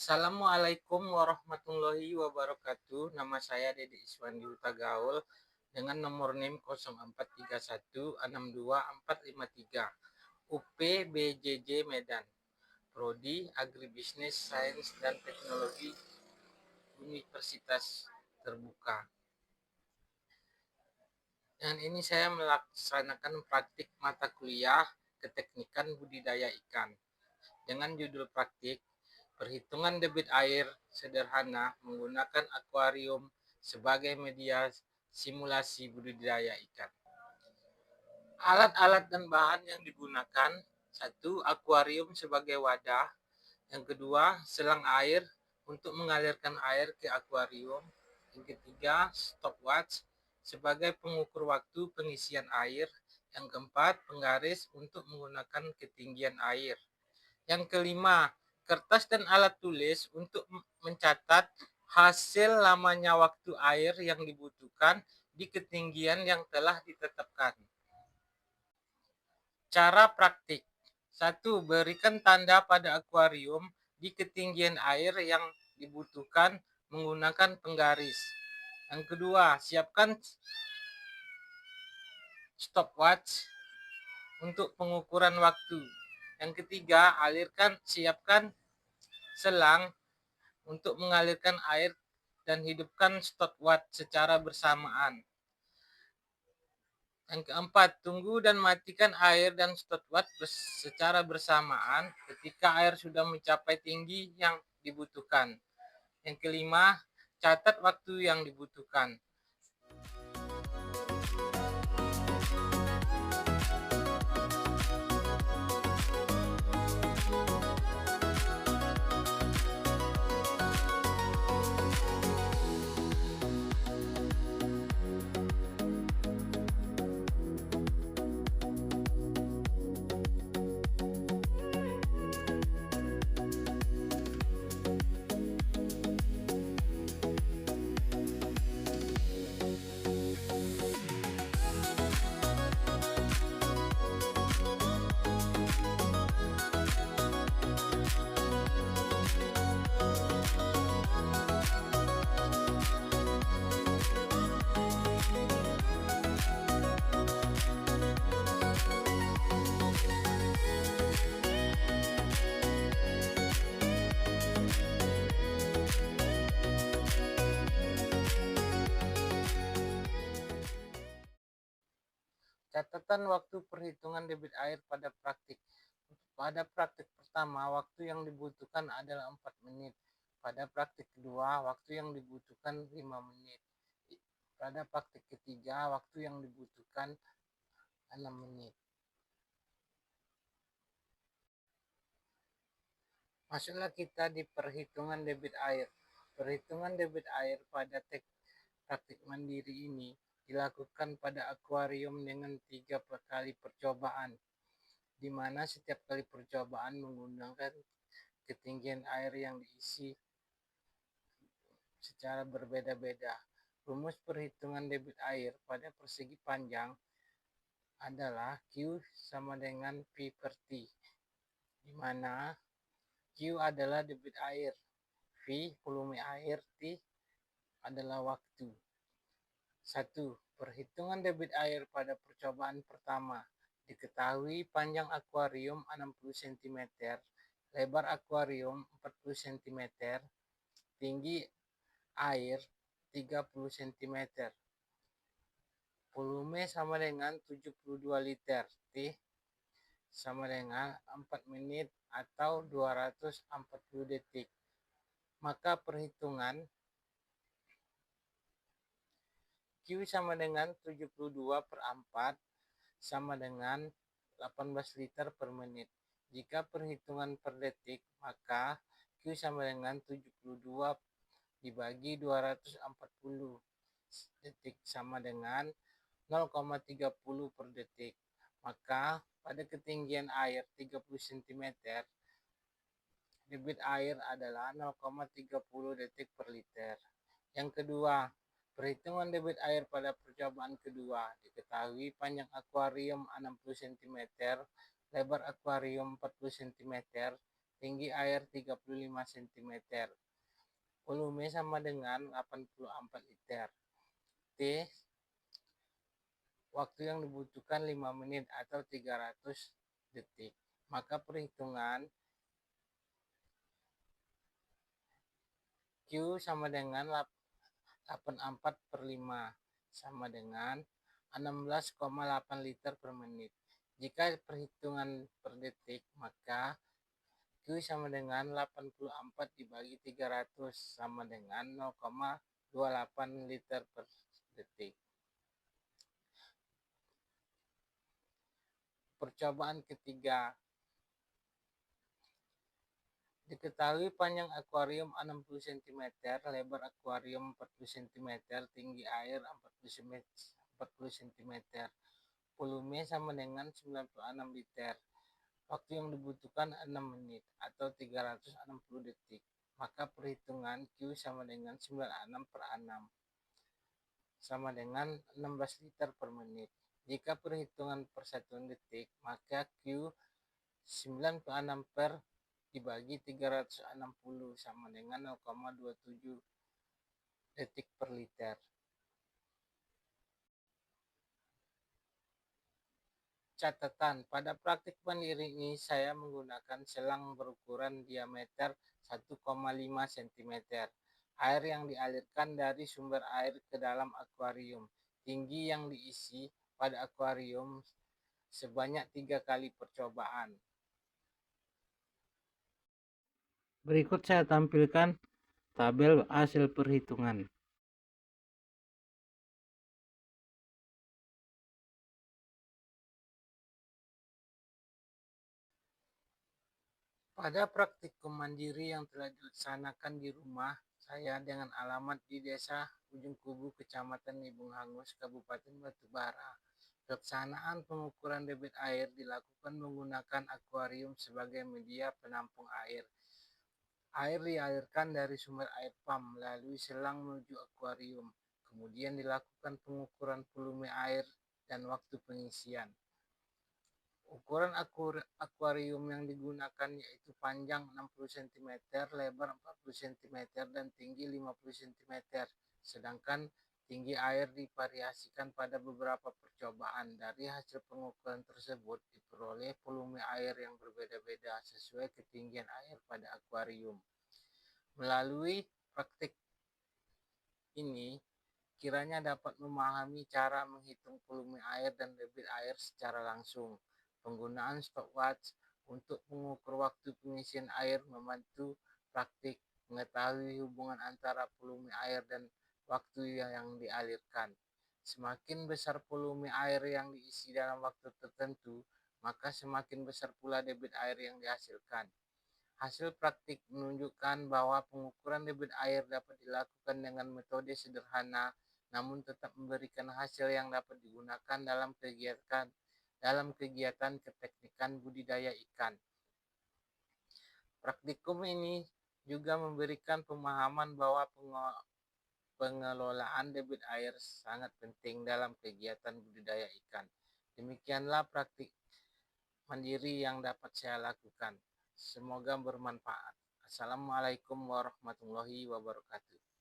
Assalamualaikum warahmatullahi wabarakatuh. Nama saya Dedi Iswandi Hutagaul dengan nomor NIM 0431624453 UP BJJ Medan. Prodi Agribisnis Sains dan Teknologi Universitas Terbuka. Dan ini saya melaksanakan praktik mata kuliah keteknikan budidaya ikan dengan judul praktik perhitungan debit air sederhana menggunakan akuarium sebagai media simulasi budidaya ikan. Alat-alat dan bahan yang digunakan: satu, akuarium sebagai wadah. Yang kedua, selang air untuk mengalirkan air ke akuarium. Yang ketiga, stopwatch sebagai pengukur waktu pengisian air. Yang keempat, penggaris untuk menggunakan ketinggian air. Yang kelima, kertas dan alat tulis untuk mencatat hasil lamanya waktu air yang dibutuhkan di ketinggian yang telah ditetapkan. Cara praktik: 1. Berikan tanda pada akuarium di ketinggian air yang dibutuhkan menggunakan penggaris. Yang kedua, siapkan stopwatch untuk pengukuran waktu. Yang ketiga, siapkan selang untuk mengalirkan air dan hidupkan stopwatch secara bersamaan. Yang keempat, tunggu dan matikan air dan stopwatch secara bersamaan ketika air sudah mencapai tinggi yang dibutuhkan. Yang kelima, catat waktu yang dibutuhkan. Catatan waktu perhitungan debit air pada praktik. Pada praktik pertama, waktu yang dibutuhkan adalah 4 menit. Pada praktik kedua, waktu yang dibutuhkan 5 menit. Pada praktik ketiga, waktu yang dibutuhkan 6 menit. Masuklah kita di perhitungan debit air. Perhitungan debit air pada praktik mandiri ini dilakukan pada akuarium dengan 3 kali percobaan, di mana setiap kali percobaan menggunakan ketinggian air yang diisi secara berbeda-beda. Rumus perhitungan debit air pada persegi panjang adalah Q sama dengan P per T, di mana Q adalah debit air, V volume air, T adalah waktu. 1. Perhitungan debit air pada percobaan pertama. Diketahui panjang akuarium 60 cm, lebar akuarium 40 cm, tinggi air 30 cm. Volume sama dengan 72 liter. T sama dengan 4 menit atau 240 detik. Maka perhitungan Q sama dengan 72 per 4 sama dengan 18 liter per menit. Jika perhitungan per detik, maka Q sama dengan 72 dibagi 240 detik sama dengan 0,30 per detik. Maka pada ketinggian air 30 cm, debit air adalah 0,30 detik per liter. Yang kedua, perhitungan debit air pada percobaan kedua. Diketahui panjang akuarium 60 cm, lebar akuarium 40 cm, tinggi air 35 cm. Volume sama dengan 84 liter. T, waktu yang dibutuhkan 5 menit atau 300 detik. Maka perhitungan Q sama dengan 84 per 5 sama dengan 16,8 liter per menit. Jika perhitungan per detik, maka Q sama dengan 84 dibagi 300 sama dengan 0,28 liter per detik. Percobaan ketiga. Diketahui panjang akuarium 60 cm, lebar akuarium 40 cm, tinggi air 40 cm. Volume sama dengan 96 liter. Waktu yang dibutuhkan 6 menit atau 360 detik. Maka perhitungan Q sama dengan 96 per 6 sama dengan 16 liter per menit. Jika perhitungan per 1 detik, maka Q 96 per dibagi 360 sama dengan 0,27 detik per liter. Catatan, pada praktik mandiri ini saya menggunakan selang berukuran diameter 1,5 cm. Air yang dialirkan dari sumber air ke dalam akuarium. Tinggi yang diisi pada akuarium sebanyak 3 kali percobaan. Berikut saya tampilkan tabel hasil perhitungan. Pada praktikum mandiri yang telah dilaksanakan di rumah saya dengan alamat di Desa Ujung Kubu, Kecamatan Nibung Hangus, Kabupaten Batubara. Pelaksanaan pengukuran debit air dilakukan menggunakan akuarium sebagai media penampung air. Air dialirkan dari sumber air pump melalui selang menuju akuarium. Kemudian dilakukan pengukuran volume air dan waktu pengisian. Ukuran akuarium yang digunakan yaitu panjang 60 cm, lebar 40 cm, dan tinggi 50 cm. Sedangkan tinggi air divariasikan pada beberapa percobaan. Dari hasil pengukuran tersebut diperoleh volume air yang berbeda-beda sesuai ketinggian air pada akuarium. Melalui praktik ini, kiranya dapat memahami cara menghitung volume air dan debit air secara langsung. Penggunaan stopwatch untuk mengukur waktu pengisian air membantu praktik mengetahui hubungan antara volume air dan waktu yang dialirkan. Semakin besar volume air yang diisi dalam waktu tertentu, maka semakin besar pula debit air yang dihasilkan. Hasil praktik menunjukkan bahwa pengukuran debit air dapat dilakukan dengan metode sederhana, namun tetap memberikan hasil yang dapat digunakan dalam kegiatan keteknikan budidaya ikan. Praktikum ini juga memberikan pemahaman bahwa pengelolaan debit air sangat penting dalam kegiatan budidaya ikan. Demikianlah praktik mandiri yang dapat saya lakukan. Semoga bermanfaat. Assalamualaikum warahmatullahi wabarakatuh.